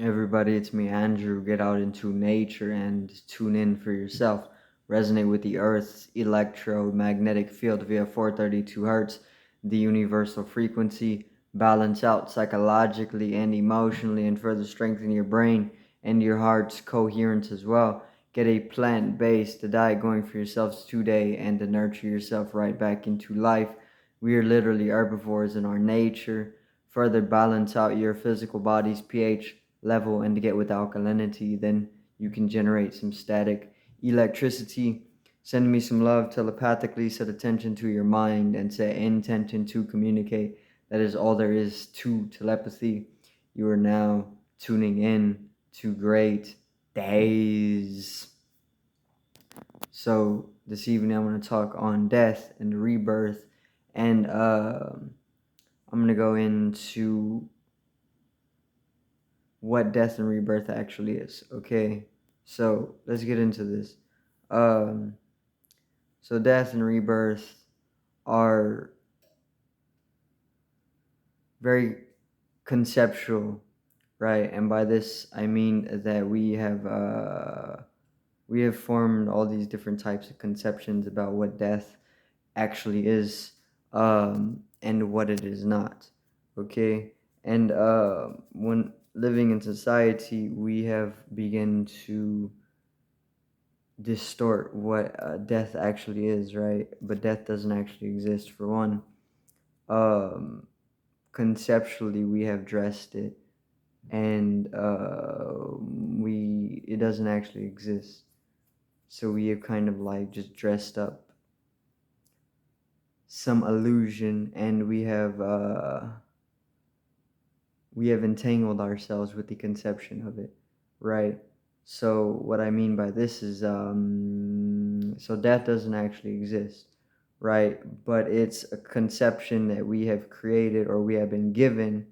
Everybody, it's me, Andrew. Get out into nature and tune in for yourself. Resonate with the Earth's electromagnetic field via 432 hertz, the universal frequency. Balance out psychologically and emotionally, and further strengthen your brain and your heart's coherence as well. Get a plant based diet going for yourselves today and to nurture yourself right back into life. We are literally herbivores in our nature. Further balance out your physical body's pH level and to get with alkalinity, then you can generate some static electricity. Send me some love telepathically, set attention to your mind, and set intention to communicate. That is all there is to telepathy. You are now tuning in to great days. So, this evening I'm going to talk on death and rebirth, and I'm going to go into what death and rebirth actually is. Okay, so let's get into this. Um, so death and rebirth are very conceptual, right? And by this I mean that we have formed all these different types of conceptions about what death actually is, and what it is not. Okay, and when living in society, we have begun to distort what death actually is, right? But death doesn't actually exist. For one, um, conceptually, we have dressed it, and we it doesn't actually exist. So we have kind of like just dressed up some illusion, and we have entangled ourselves with the conception of it, right? So what I mean by this is, so death doesn't actually exist, right? But it's a conception that we have created, or we have been given.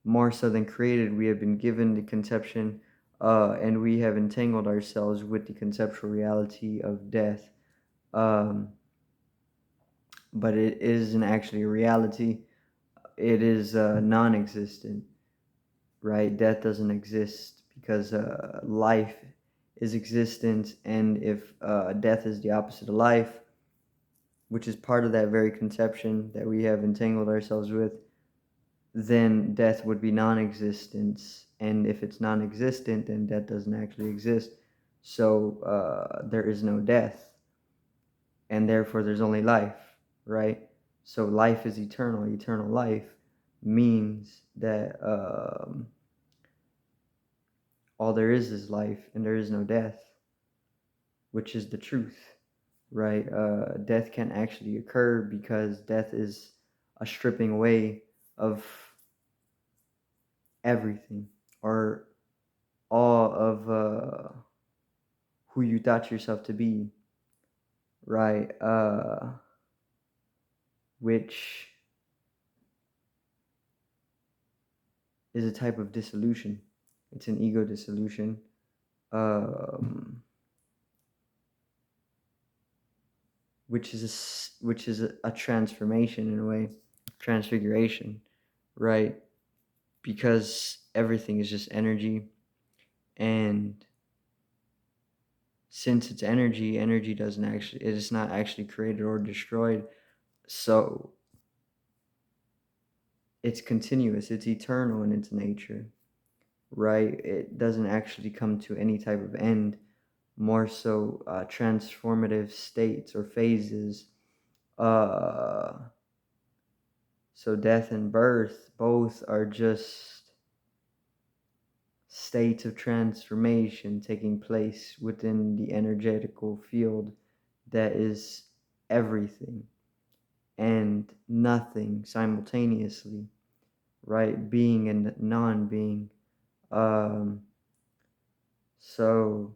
More so than created, we have been given the conception, and we have entangled ourselves with the conceptual reality of death. Um, but it isn't actually a reality. It is non-existent, right? Death doesn't exist because life is existence, and if death is the opposite of life, which is part of that very conception that we have entangled ourselves with, then death would be non-existence, and if it's non-existent, then death doesn't actually exist. So there is no death, and therefore there's only life, right? So life is eternal. Eternal life means that all there is life, and there is no death, which is the truth, right? Death can actually occur because death is a stripping away of everything, or all of who you thought yourself to be, right? Which is a type of dissolution. It's an ego dissolution. Um, which is a transformation, in a way, transfiguration, right? Because everything is just energy, and since it's energy doesn't actually it is not actually created or destroyed. So it's continuous, it's eternal in its nature, right? It doesn't actually come to any type of end. More so transformative states or phases. uh so death and birth both are just states of transformation taking place within the energetical field that is everything and nothing simultaneously, right? Being and non-being. Um, so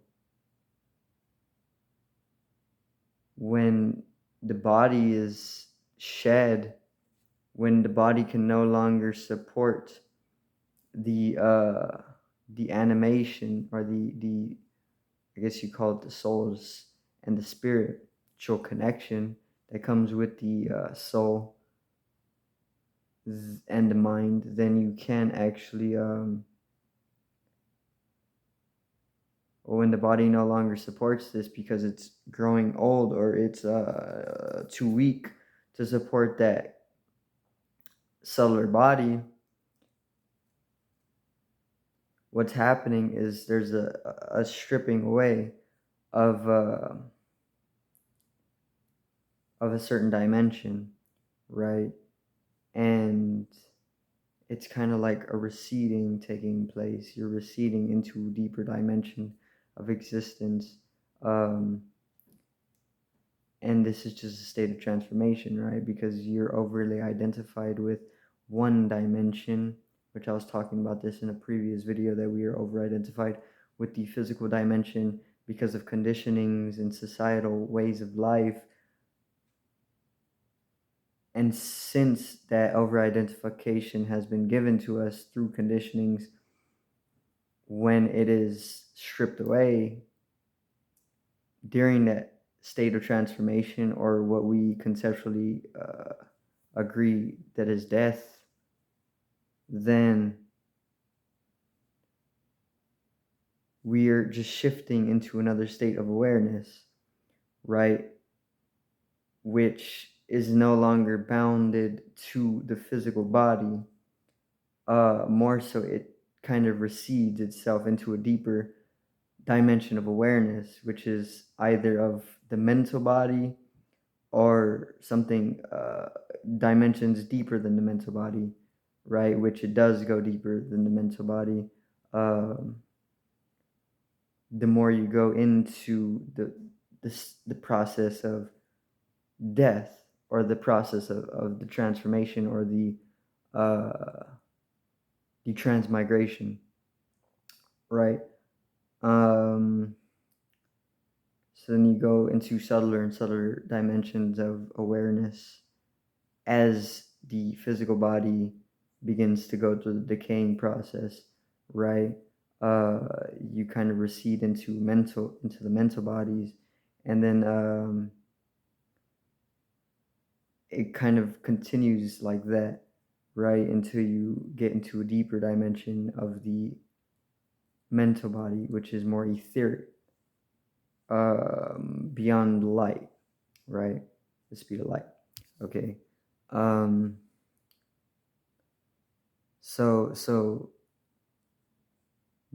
when the body is shed, when the body can no longer support the the animation, or the I guess you call it the souls and the spiritual connection that comes with the soul and the mind, then you can actually But when the body no longer supports this because it's growing old or it's too weak to support that subtler body, what's happening is there's a stripping away of a certain dimension, right? And it's kind of like a receding taking place. You're receding into a deeper dimension of existence. Um, and this is just a state of transformation, right? Because you're overly identified with one dimension, which I was talking about this in a previous video, that we are over identified with the physical dimension because of conditionings and societal ways of life. And since that over-identification has been given to us through conditionings, when it is stripped away during that state of transformation, or what we conceptually agree that is death, then we're just shifting into another state of awareness, right? Which is no longer bounded to the physical body. More so, it kind of recedes itself into a deeper dimension of awareness, which is either of the mental body or something dimensions deeper than the mental body, right? Which it does go deeper than the mental body. The more you go into the process of death, or the process of the transformation, or the transmigration, right? So then you go into subtler and subtler dimensions of awareness as the physical body begins to go through the decaying process, right? You kind of recede into the mental bodies, and then it kind of continues like that, right? Until you get into a deeper dimension of the mental body, which is more etheric, beyond light, right? The speed of light. Okay. So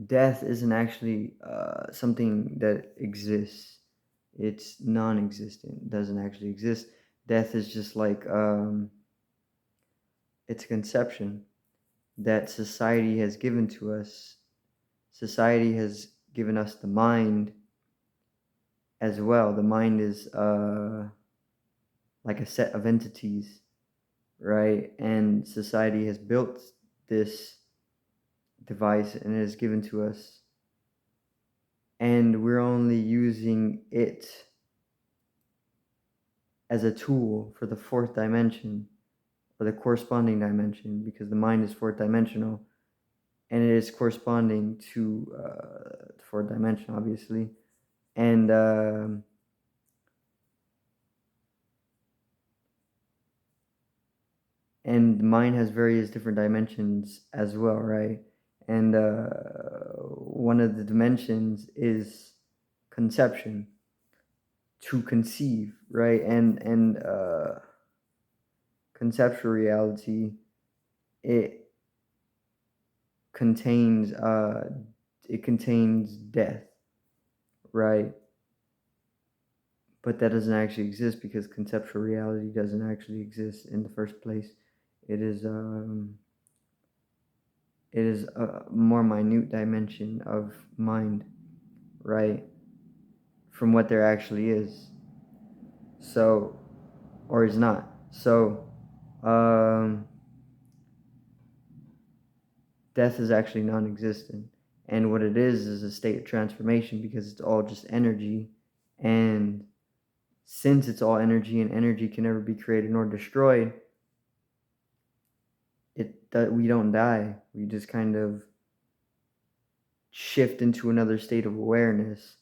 death isn't actually something that exists. It's non-existent. Doesn't actually exist. Death is just like it's a conception that society has given to us. Society has given us the mind as well. The mind is like a set of entities, right? And society has built this device and it is given to us, and we're only using it as a tool for the fourth dimension, or the corresponding dimension, because the mind is fourth dimensional and it is corresponding to the fourth dimension, obviously. And and mind has various different dimensions as well, right? And one of the dimensions is conception, to conceive, right? And conceptual reality, it contains death, right? But that doesn't actually exist because conceptual reality doesn't actually exist in the first place. It is a more minute dimension of mind, right? From what there actually is. So, or is not. So, death is actually non-existent. And what it is a state of transformation, because it's all just energy. And since it's all energy and energy can never be created nor destroyed, we don't die. We just kind of shift into another state of awareness,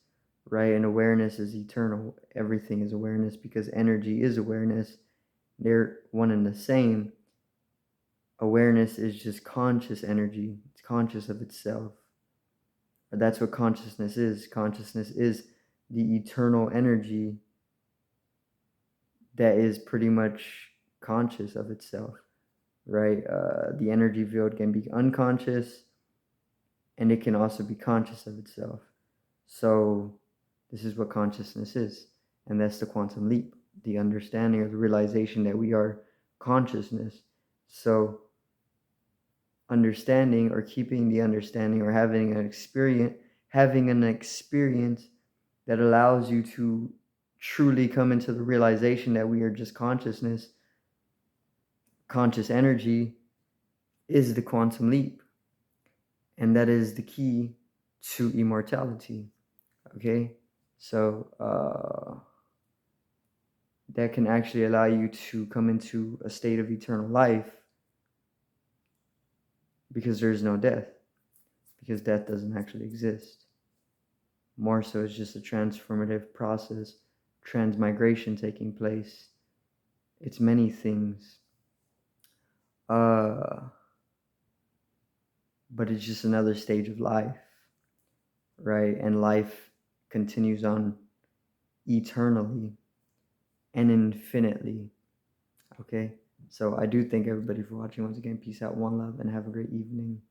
right? And awareness is eternal. Everything is awareness because energy is awareness. They're one and the same. Awareness is just conscious energy. It's conscious of itself. That's what consciousness is. Consciousness is the eternal energy that is pretty much conscious of itself, right? The energy field can be unconscious and it can also be conscious of itself. So, this is what consciousness is, and that's the quantum leap, the understanding or the realization that we are consciousness. So, understanding or keeping the understanding or having an experience that allows you to truly come into the realization that we are just consciousness, conscious energy, is the quantum leap. And that is the key to immortality. Okay? So, that can actually allow you to come into a state of eternal life because there's no death, because death doesn't actually exist. More so, it's just a transformative process, transmigration taking place. It's many things. But it's just another stage of life, right? And life continues on eternally and infinitely. Okay? So I do thank everybody for watching once again. Peace out, one love, and have a great evening.